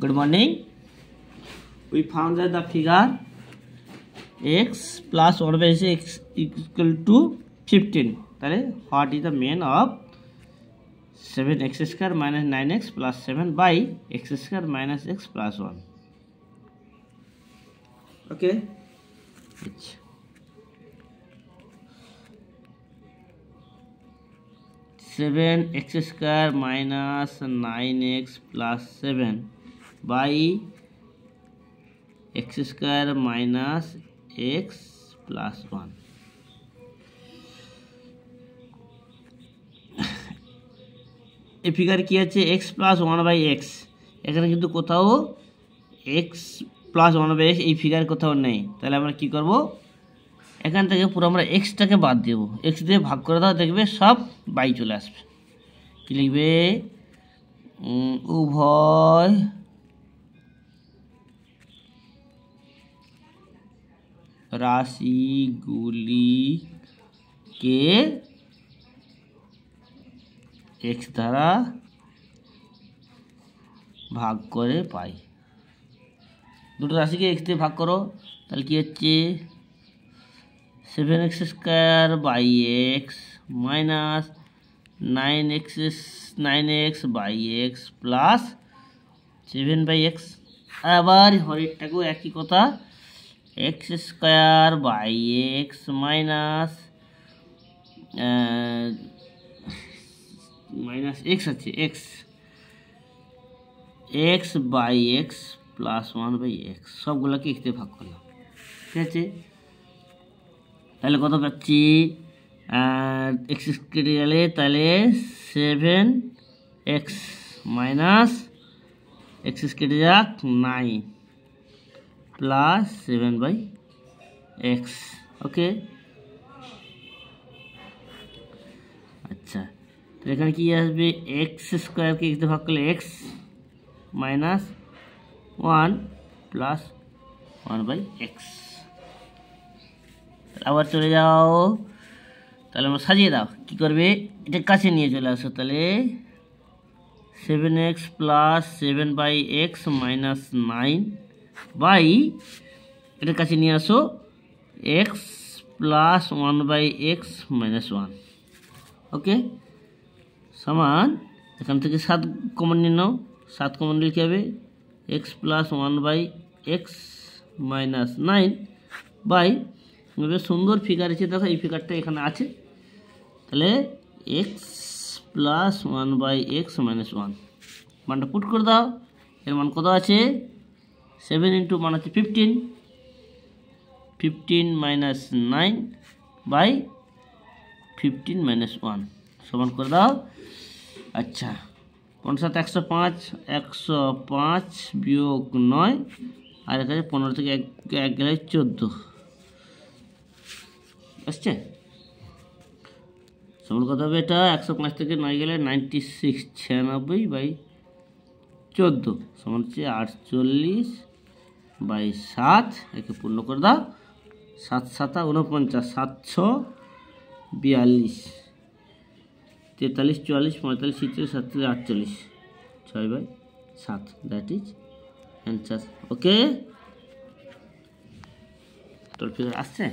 Good morning. We found that the figure x plus 1 by x equal to 15. What is the mean of 7x square minus 9x plus 7 by x square minus x plus 1? Okay. 7x square minus 9x plus 7 by x square minus x plus 1. এই figure কি আছে x plus 1 by x, এখানে কিন্তু কোথাও x plus 1 by x এই figure কোথাও নেই। তাহলে আমরা কি করব, এখান থেকে পুরো আমরা x টাকে বাদ দেব, x দিয়ে ভাগ করে দাও, দেখবে সব বাই চলে আসবে। কি লিখবে, উভয় রাশিগুলিকে x দ্বারা ভাগ করে পাই। দুটো রাশিকে x দিয়ে ভাগ করো, তাহলে কি হচ্ছে 7x square by x minus 9x by x plus 7 by x. আবার হরেরটাকেও একই কথা, x square by x minus x আছে x by x plus 1 by x, সবগুলোকে এক্স দিয়ে ভাগ করলাম। ঠিক আছে, তাহলে কত পাচ্ছি, এক্স কেটে গেলে তাহলে 7x মাইনাস এক্স কেটে যাক 9 প্লাস 7 বাই এক্স। ওকে, আচ্ছা, তো এখানে কি আসবে, এক্স স্কোয়ারকে এক্স দিয়ে ভাগ করলে x minus 1 plus 1 by x. আবার চলে যাও, তাহলে আমরা সাজিয়ে দাও, কি করবে, এটা কাছে নিয়ে চলে আসো, তাহলে 7x plus 7 by x minus 9 by এটার কাছে নিয়ে আসো x plus 1 by x minus 1। Okay, সমান এখান থেকে 7 কমন নিয়ে নাও, 7 কমন নিলে কী হবে, x plus 1 by x minus 9 by সুন্দর ফিগার আছে, দেখো এই ফিগারটা এখানে আছে, তাহলে x plus 1 by x minus 1 মানটা পুট করে দাও। এর মান কত আছে, 7 ইন্টু মান আছে 15 মাইনাস 9 বাই 15 মাইনাস 1 সমান করে দাও। আচ্ছা, 5 105, 105 বিয়োগ 9, আর এখানে 15 থেকে 1 গেলে 14 আসছে। সমান কত হবে, এটা 105 থেকে 9 গেলে 96, 96 বাই 14 সমান হচ্ছে 48 বাই 7। একে পূর্ণ করে দাও, 7 7 49, 742, 43 44 45 46 47 48, 6 বাই 7, দ্যাট ইজ অ্যান্সার। ওকে, তোর ফিগার আসছে।